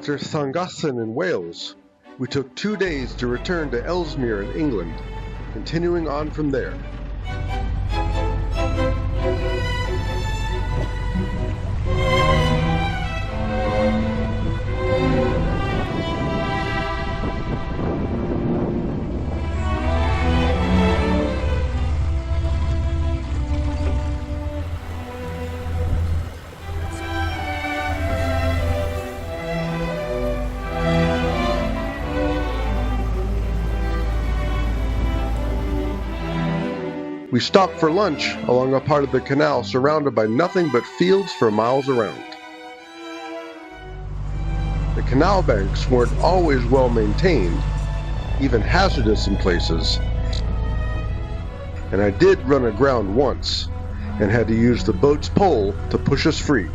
After Llangollen in Wales, we took 2 days to return to Ellesmere in England, continuing on from there. We stopped for lunch along a part of the canal surrounded by nothing but fields for miles around. The canal banks weren't always well maintained, even hazardous in places, and I did run aground once and had to use the boat's pole to push us free.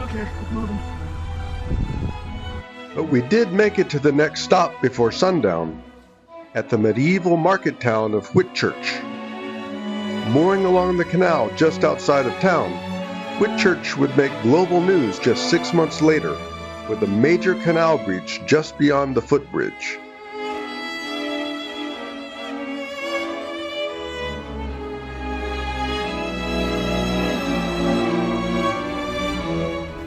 Okay, moving. But we did make it to the next stop before sundown, at the medieval market town of Whitchurch. Mooring along the canal just outside of town, Whitchurch would make global news just 6 months later, with a major canal breach just beyond the footbridge.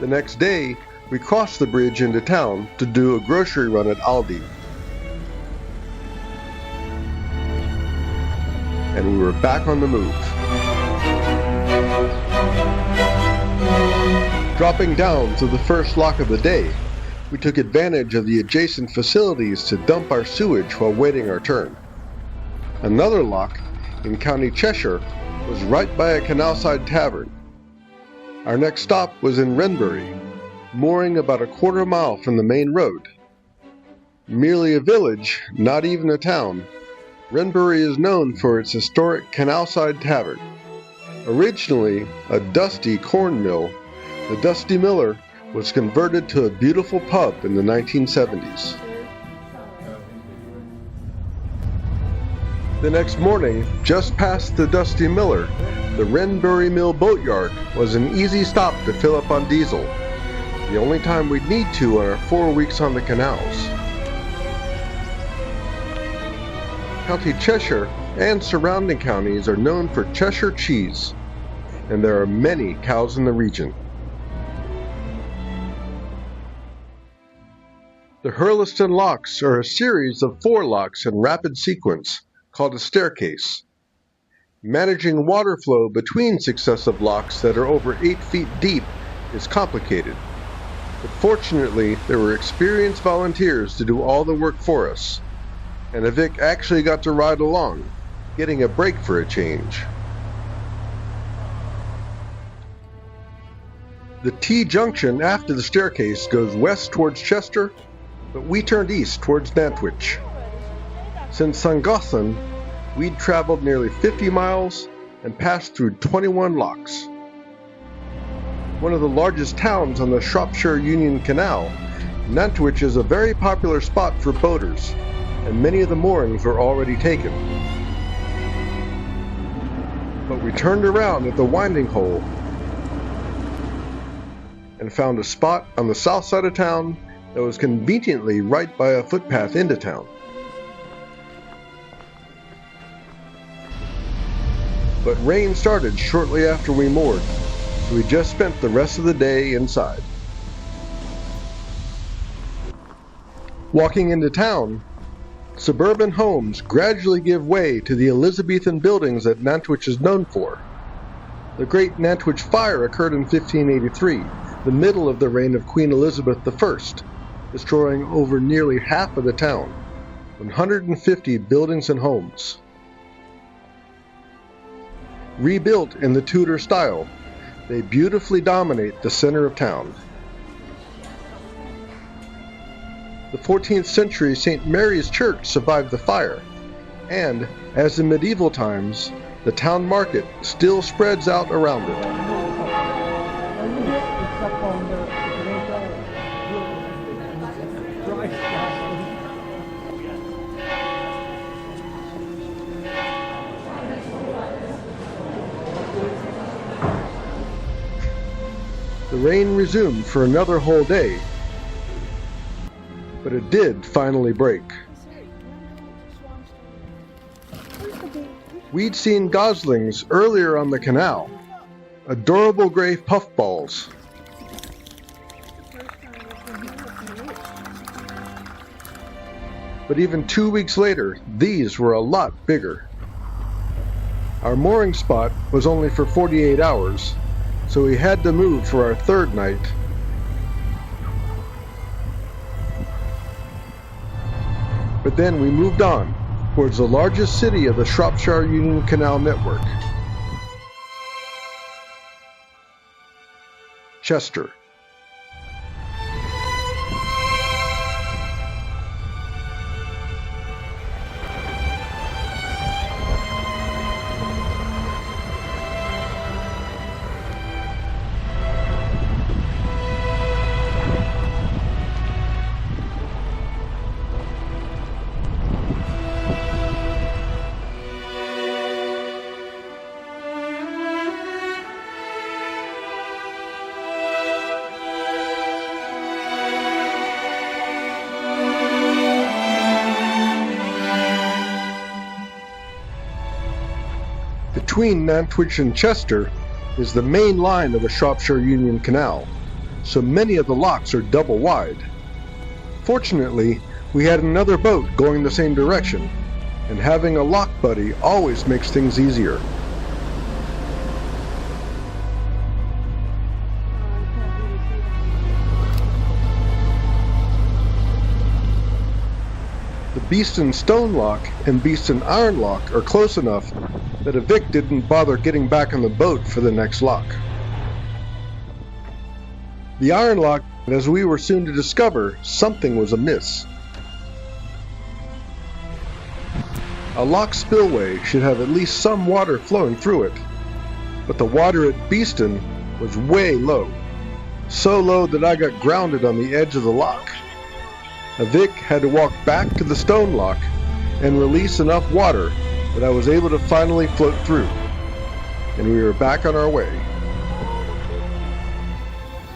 The next day, we crossed the bridge into town to do a grocery run at Aldi. And we were back on the move. Dropping down to the first lock of the day, we took advantage of the adjacent facilities to dump our sewage while waiting our turn. Another lock, in County Cheshire, was right by a canalside tavern. Our next stop was in Wrenbury, mooring about a quarter mile from the main road. Merely a village, not even a town, Wrenbury is known for its historic canalside tavern. Originally a dusty corn mill, the Dusty Miller was converted to a beautiful pub in the 1970s. The next morning, just past the Dusty Miller, the Wrenbury Mill Boatyard was an easy stop to fill up on diesel, the only time we'd need to on our 4 weeks on the canals. County Cheshire and surrounding counties are known for Cheshire cheese, and there are many cows in the region. The Hurleston locks are a series of 4 locks in rapid sequence called a staircase. Managing water flow between successive locks that are over 8 feet deep is complicated, but fortunately there were experienced volunteers to do all the work for us, and Avic actually got to ride along, getting a break for a change. The T-junction after the staircase goes west towards Chester, but we turned east towards Nantwich. Since Llangollen, we'd traveled nearly 50 miles and passed through 21 locks. One of the largest towns on the Shropshire-Union Canal, Nantwich is a very popular spot for boaters, and many of the moorings were already taken. But we turned around at the winding hole and found a spot on the south side of town that was conveniently right by a footpath into town. But rain started shortly after we moored, so we just spent the rest of the day inside. Walking into town, suburban homes gradually give way to the Elizabethan buildings that Nantwich is known for. The Great Nantwich Fire occurred in 1583, the middle of the reign of Queen Elizabeth I, destroying over nearly half of the town, 150 buildings and homes. Rebuilt in the Tudor style, they beautifully dominate the center of town. The 14th century St. Mary's Church survived the fire, and, as in medieval times, the town market still spreads out around it. The rain resumed for another whole day, but it did finally break. We'd seen goslings earlier on the canal, adorable grey puffballs. But even 2 weeks later, these were a lot bigger. Our mooring spot was only for 48 hours, so we had to move for our third night. But then we moved on towards the largest city of the Shropshire-Union Canal network, Chester. Between Nantwich and Chester is the main line of the Shropshire-Union Canal, so many of the locks are double wide. Fortunately, we had another boat going the same direction, and having a lock buddy always makes things easier. The Beeston Stone Lock and Beeston Iron Lock are close enough that Avic didn't bother getting back on the boat for the next lock. The Iron Lock, as we were soon to discover, something was amiss. A lock spillway should have at least some water flowing through it, but the water at Beeston was way low, so low that I got grounded on the edge of the lock. Avic had to walk back to the stone lock and release enough water that I was able to finally float through, and we were back on our way.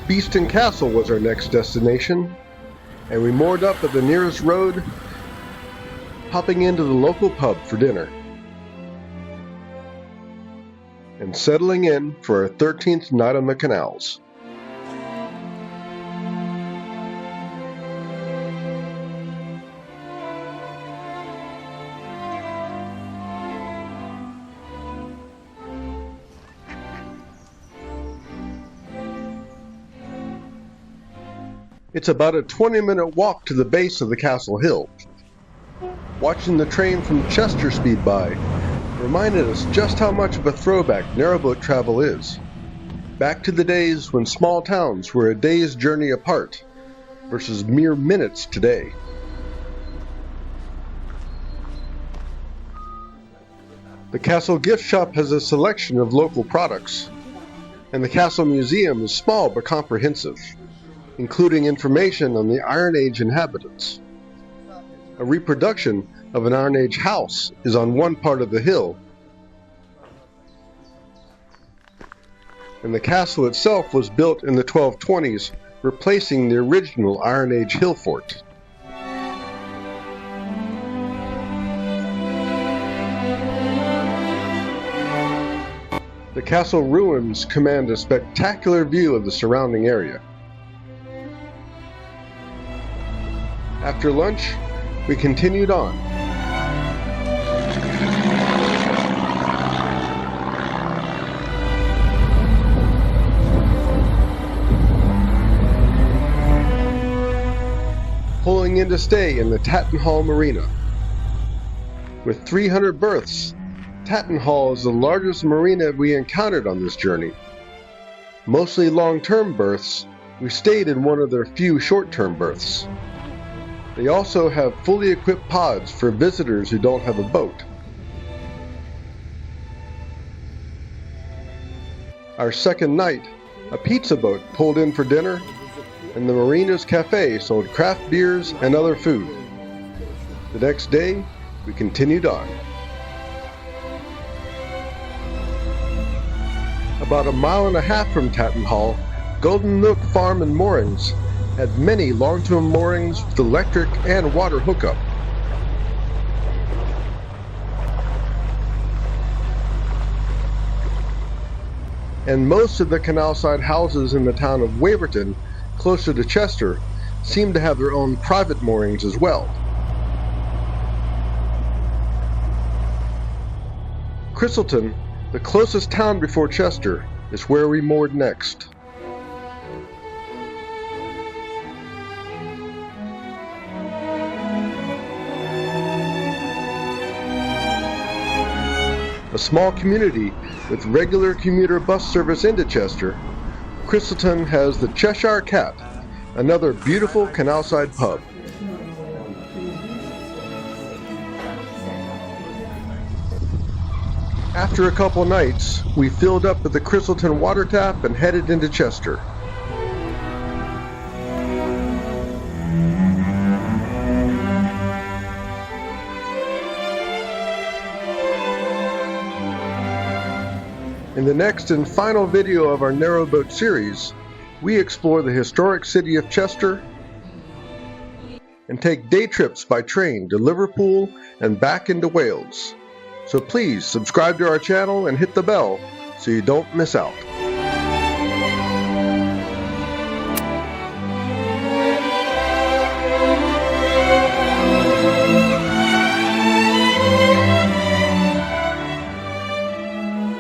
Beeston Castle was our next destination, and we moored up at the nearest road, hopping into the local pub for dinner, and settling in for our 13th night on the canals. It's about a 20-minute walk to the base of the castle hill. Watching the train from Chester speed by reminded us just how much of a throwback narrowboat travel is. Back to the days when small towns were a day's journey apart versus mere minutes today. The castle gift shop has a selection of local products, and the castle museum is small but comprehensive, including information on the Iron Age inhabitants. A reproduction of an Iron Age house is on one part of the hill, and the castle itself was built in the 1220s, replacing the original Iron Age hill fort. The castle ruins command a spectacular view of the surrounding area. After lunch, we continued on. Pulling in to stay in the Tattenhall Marina. With 300 berths, Tattenhall is the largest marina we encountered on this journey. Mostly long-term berths, we stayed in one of their few short-term berths. They also have fully equipped pods for visitors who don't have a boat. Our second night, a pizza boat pulled in for dinner, and the marina's cafe sold craft beers and other food. The next day, we continued on. About a mile and a half from Tattenhall, Golden Nook Farm and Moorings had many long-term moorings with electric and water hookup. And most of the canal-side houses in the town of Waverton, closer to Chester, seem to have their own private moorings as well. Christleton, the closest town before Chester, is where we moored next. A small community with regular commuter bus service into Chester, Christleton has the Cheshire Cat, another beautiful canal-side pub. After a couple nights, we filled up at the Christleton water tap and headed into Chester. In the next and final video of our Narrowboat series, we explore the historic city of Chester and take day trips by train to Liverpool and back into Wales. So please subscribe to our channel and hit the bell so you don't miss out.